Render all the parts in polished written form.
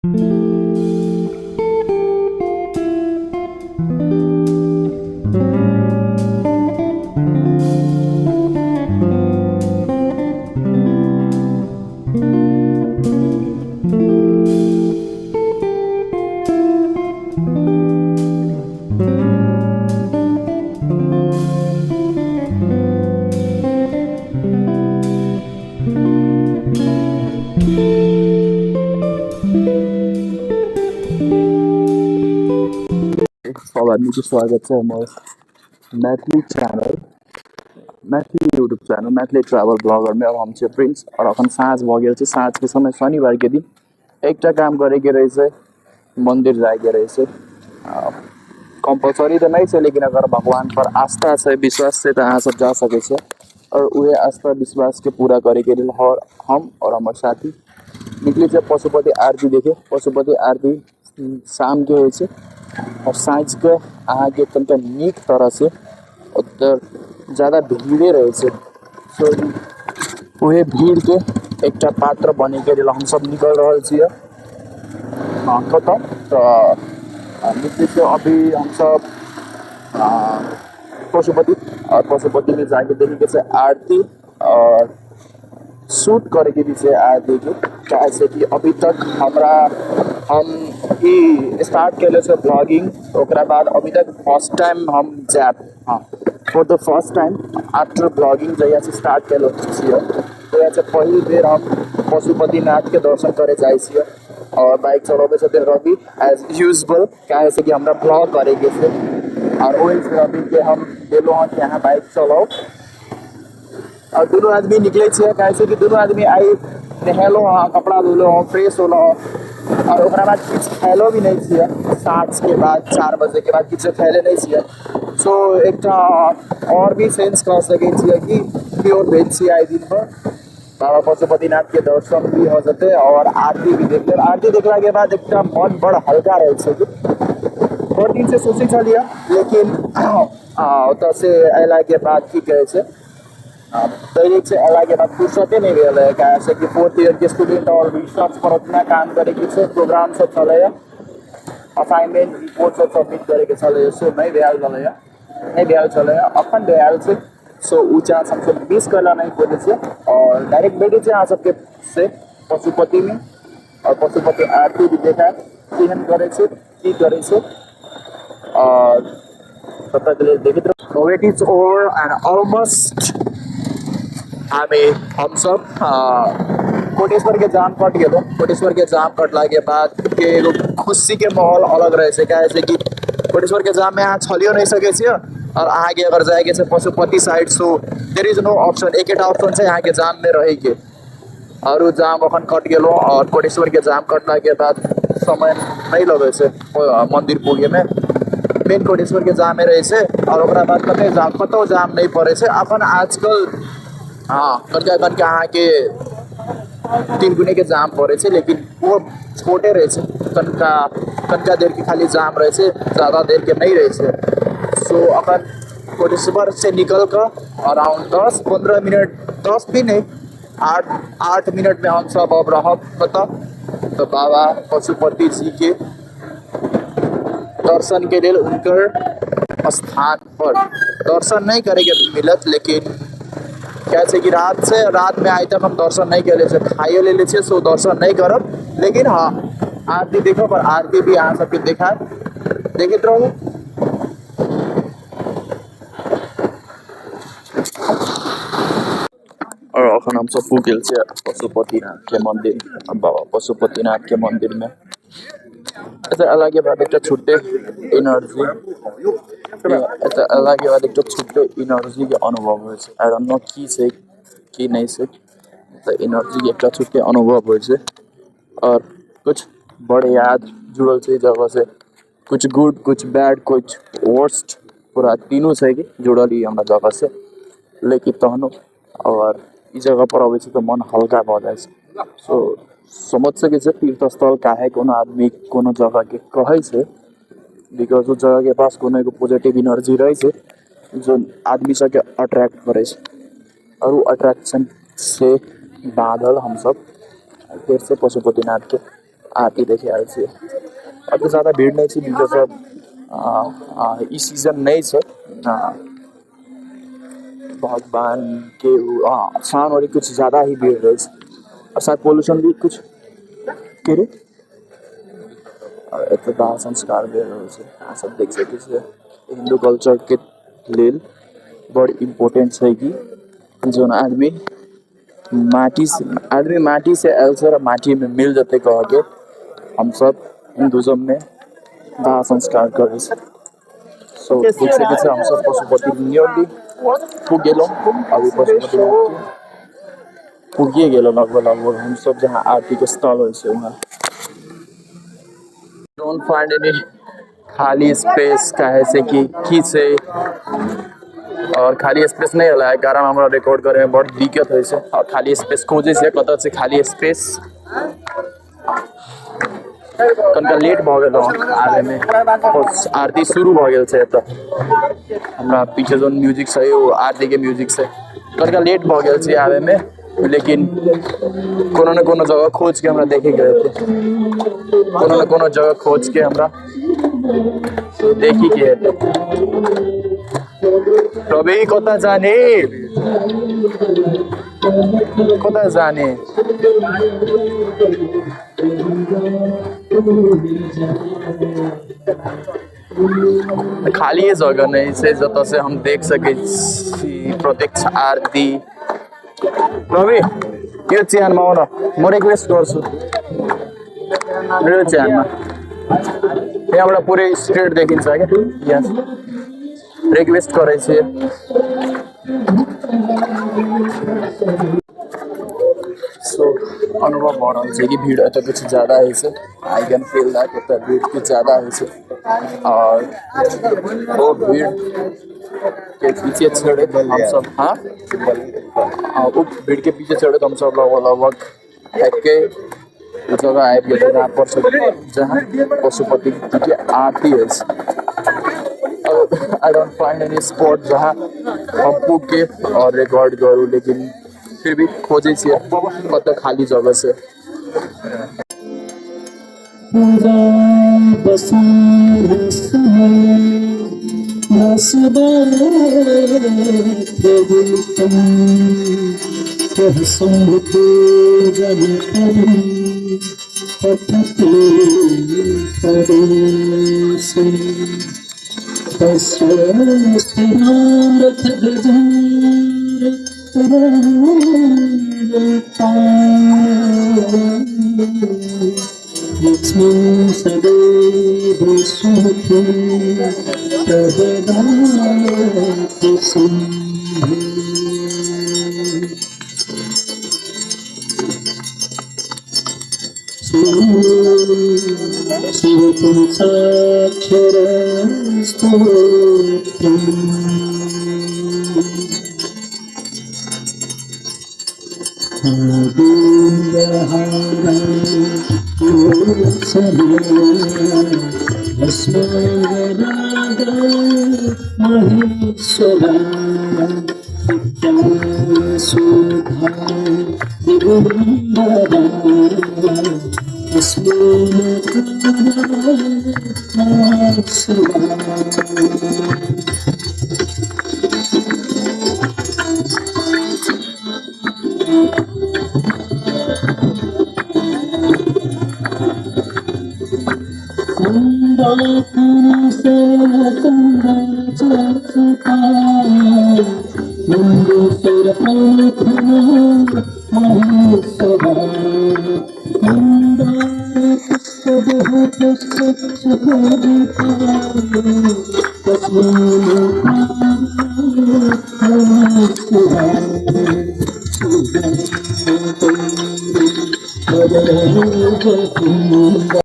सबैको स्वागत छ म Maithili channel Maithili YouTube channel Maithili travel blogger में। और हम छे प्रिंस और अपन साँझ भ गेल छै। साँझ के समय शनिवार के दिन एकटा काम करे के रहे छै, मंदिर जाए के रहे छै। कंपलसरी तो नहीं है, लेकिन अगर भगवान पर आस्था से विश्वास से तो अहाँ सब जा सके छे। और वह आस्था विश्वास के पूरा करे के लिए हम और हमारे साथी निकले छे पशुपति आरती देखे। पशुपति आरती शाम के हो छे और साँझ के अहाँ के तनिका नीक तरह से उधर ज़्यादा भीड़े रहे छे। सो वह भीड़ के एकटा पात्र बने के लिए हम सब निकल रहा छे। कतऽ तो निकले से अभी हम सब पशुपति में जाके देखे के आरती और शूट करे के भी आरती के। कैसे कि अभी तक हम स्टार्ट कैले से ब्लॉगिंग, ओकरा बाद अभी तक फर्स्ट टाइम हम जाब। हाँ, for the first time after blogging जहिया से स्टार्ट कैले छियै तहिया से पहिल बेर हम पशुपतिनाथ के दर्शन करे जाए छियै। और बाइक चलाबे से रवि एज यूजुअल कहे से कि हमरा ब्लॉग करे के से। और वही से रवि के हम गेलो हँ कि यहाँ बाइक चलाओ और दोनों आदमी निकले छे। कैसे कि दोनों आदमी आई नहेलो हाँ, कपड़ा धोलो हाँ, फ्रेश होलो और ओकरा बाद कुछ खेलो भी नहीं छे। 7 के बाद 4 बजे के बाद कुछ खेले नहीं छे। सो एक और भी सेंस कह सके छे कि प्योर वेज छे। आई दिन पर बाबा पशुपतिनाथ के दर्शन भी हो जाते और आरती भी देख ले। आरती देखला के बाद एक मन बड़ हल्का रहे छे। बहुत दिन से सोचे चलिए, लेकिन उतर से अला के बाद की कहे छे दैनिक से अला के बाद फुर्सते नहीं भेल है। कैसे कि 4th ईयर के स्टूडेंट और रिसर्च पर उतना काम करे के से प्रोग्राम सब चले, असाइनमेंट रिपोर्ट सब सबमिट करे के चले। सो नहीं भेल चले अपन भेल से। सो ऊ चांस हम सब मिस करला नहीं बोले से और डायरेक्ट बैठे थे अहाँ सबके से पशुपति में। और पशुपति आरती भी देखा केहन करे छे की करे छे और तब तक ले देखित रहो। It is over and almost हम सब कोटेश्वर के जाम कट गए। कोटेश्वर के जाम कटला के बाद के एगो खुशी के माहौल अलग रहे छे। कैसे कि कोटेश्वर के जाम में अहाँ छलियो नहीं सके छे और अहाँ के अगर जाए के Pashupati side so there is no option. एक ऑप्शन है यहाँ के जाम में रहे के और वो जाम अखन कट गलो। और कोटेश्वर के जाम कटला के बाद समय नहीं लगे छे मंदिर पुगे में। मेन कोटेश्वर के जाम में रहे छे और ओकरा बाद कतौ जाम नहीं पड़े छे। अखन आजकल हाँ कनका अहाँ के 3 गुने के जाम पड़े छे, लेकिन वो छोटे रहे छे। कनका देर के खाली जाम रहे छे, ज़्यादा देर के नहीं रहे छे। सो अपन कोटेश्वर से निकल कर अराउंड 10-15 मिनट, 10 भी नहीं 8 मिनट में हम सब अब रहब तो बाबा पशुपति जी के दर्शन के लिए उनकर स्थान पर दर्शन नहीं करेंगे मिलत। लेकिन कैसे कि रात में आज तक हम दर्शन नहीं कर ले, खाइए ले ले। सो दर्शन नहीं करब, लेकिन हाँ आरती देखो पर आरती भी अहाँ सबके देखा देखित रहो। और अखन हम सब गेल छे पशुपतिनाथ के मंदिर। बाबा पशुपतिनाथ के मंदिर में ऐसा अलग के बाद एक छुट्टे एनर्जी ऐसा अलग के बाद एक छुट्टे एनर्जी के अनुभव हो। आई डोंट नो की से की नहीं से एनर्जी एक छुट्टे अनुभव हो। और कुछ बड़े याद जुड़ल से जगह से, कुछ गुड कुछ बैड कुछ वर्स्ट पूरा तीनों से जुड़ल ही हमारा जगह से। लेकिन तहनो और इस जगह पर अवे तो मन हल्का भ जाए। सो समझ सके तीर्थ स्थल काहे कोनो आदमी कोनो जगह के कहे छे, बिकॉज उस जगह के पास कोनो एगो पॉजिटिव एनर्जी रहे छे जो आदमी सबके अट्रैक्ट करे छे। और वो अट्रैक्शन से बादल हम सब फिर से पशुपतिनाथ के आरती देखे आए थे। अब ज़्यादा भीड़ नहीं थी बिकॉज ऑफ इस सीजन नहीं छ भगवान के साउंड कुछ ज़्यादा ही भीड़ रहे और साथ पोल्यूशन भी कुछ के अरे एक दाह संस्कार भी रहे सब देख सके हिंदू कल्चर के लेल बड़ इम्पोर्टेंट है कि जो आदमी माटी से आयल और माटी में मिल जाते कह के हम सब हिंदुज़म में दाह संस्कार करे। सो देख सके हम सब पशुपति नियरली पुगेलों अभी पशुपति पुगिए गेलो लगभग हम सब जहाँ आरती के स्थल हो वहाँ डोंट फाइंड एनी खाली स्पेस कहे से कि से और खाली स्पेस नहीं होला है कारण हमरा रिकॉर्ड करे में बहुत दिक्कत है से और खाली स्पेस खोजे से कत से खाली स्पेस कनका लेट भ गेल आवे में आरती शुरू भ गेल से त हमरा पीछे जो म्यूजिक है वो आरती के म्यूजिक से कनका लेट भ गेल से आवे में लेकिन कोनो न कोनो जगह खोज के हमरा देखे गए थे कोनो न कोनो जगह खोज के हमरा देखी के रवि कता जाने खाली ये जगह नहीं से जत से हम देख सके प्रत्यक्ष आरती। रवि यो चिहानमा हो न म रिक्वेस्ट गर्छु मेरो चिहानमा यहाँबाट पुरै स्ट्रेट देखिन्छ क्या यस रिक्वेस्ट करे छे। सो अनुभव हो रहा है कि भीड़ तो कुछ ज़्यादा है से आई कैन फील दैट तो भीड़ कुछ ज़्यादा है से और वो भीड़ के पीछे चढ़े हम सब वो भीड़ के पीछे चढ़े तो हम सब लगभग फेंक के जगह आए गए जहाँ पर जहाँ पशुपति की आरती है। I don't find any spot जहाँ हम पुग के और रिकॉर्ड करूँ लेकिन फिर भी खोजे से कत खाली जगह से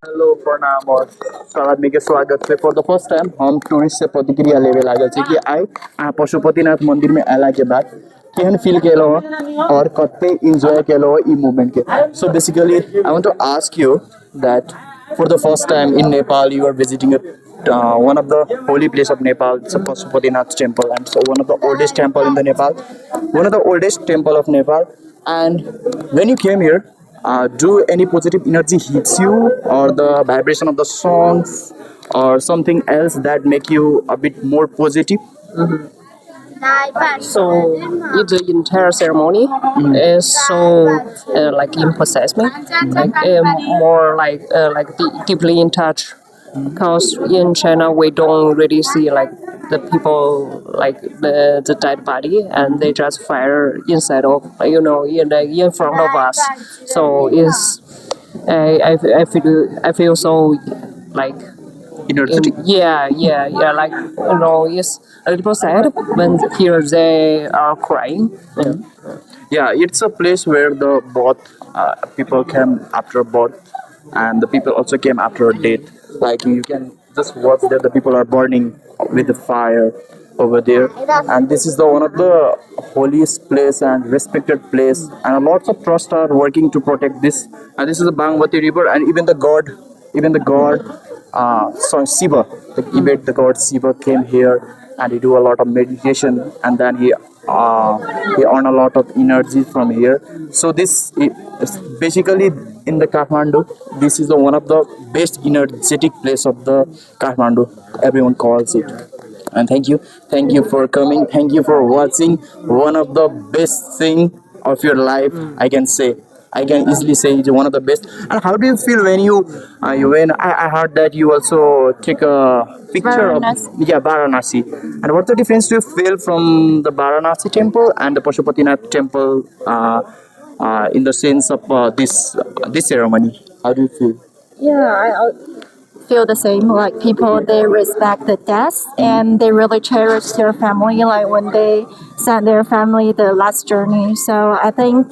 हेलो प्रणाम और सब आदमी के स्वागत है। फॉर द फर्स्ट टाइम हम टूरिस्ट से प्रतिक्रिया लेवे लागल छे कि आई पशुपतिनाथ मंदिर में आला के बाद केहन फील केलो और कते एंजॉय केलो ई मूवमेंट के। So basically I want to ask you that for the first time in Nepal you are visiting one of the holy place of Nepal, it's a Pashupatinath temple, and so one of the oldest temple in the Nepal, one of the oldest temple of Nepal. And when you came here, do any positive energy hits you, or the vibration of the songs, or something else that make you a bit more positive? So the entire ceremony is so like impressed me, like more deeply in touch. Because in China we don't really see like the people like the dead body and they just fire inside of in front of us. So it's I feel so like Energetic. yeah. Like it's a little sad when here they are crying. Yeah. Yeah, it's a place where the both people came after birth, and the people also came after death. Like you can just watch that the people are burning with the fire over there, and this is the one of the holiest place and respected place, and lots of trust are working to protect this. And this is the Bangmati River, and even the god, so Shiva, the god Shiva came here, and he do a lot of meditation, and then he earn a lot of energy from here. So is basically in the Kathmandu. This is the one of the best energetic place of the Kathmandu. Everyone calls it. And thank you for coming. Thank you for watching one of the best thing of your life. I can easily say it's one of the best. And how do you feel when when I heard that you also take a picture of Varanasi. And what's the difference do you feel from the Varanasi temple and the Pashupatinath temple in the sense of this ceremony? How do you feel? Yeah, I feel the same. Like people, they respect the death and they really cherish their family. Like when they send their family the last journey. So I think,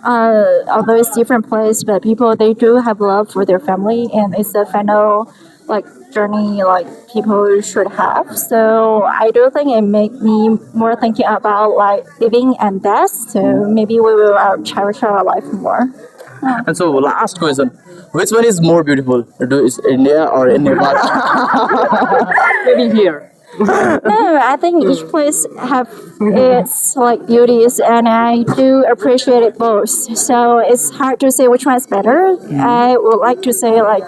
although it's different place, but people they do have love for their family, and it's the final like journey like people should have. So I do think it made me more thinking about like living and death. So maybe we will cherish our life more. And so last question. Which one is more beautiful? Is India or in Nepal? Maybe here. No, I think each place have its like beauties, and I do appreciate it both. So it's hard to say which one is better. I would like to say like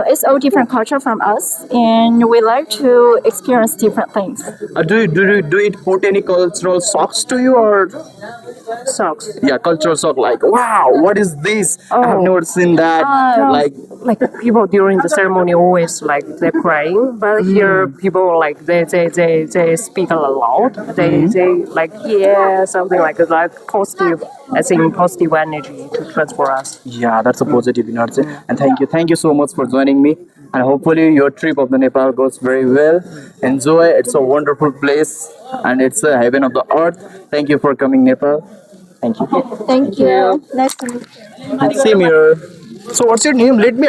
it's all different culture from us, and we like to experience different things. Do it put any cultural shocks to you, or Socks. yeah, cultural shock like wow, what is this? I have Oh. never seen that. Like Like people during the ceremony always like they're crying, but here people like they speak a lot. They like yeah something like positive. I think positive energy to transfer us. yeah, that's a positive energy. And thank you so much for joining me. And hopefully your trip of the Nepal goes very well. Enjoy. It's a wonderful place, and it's a heaven of the earth. Thank you for coming, Nepal. Thank you. Thank you. Nice to meet you. Same here. So what's your name? Let me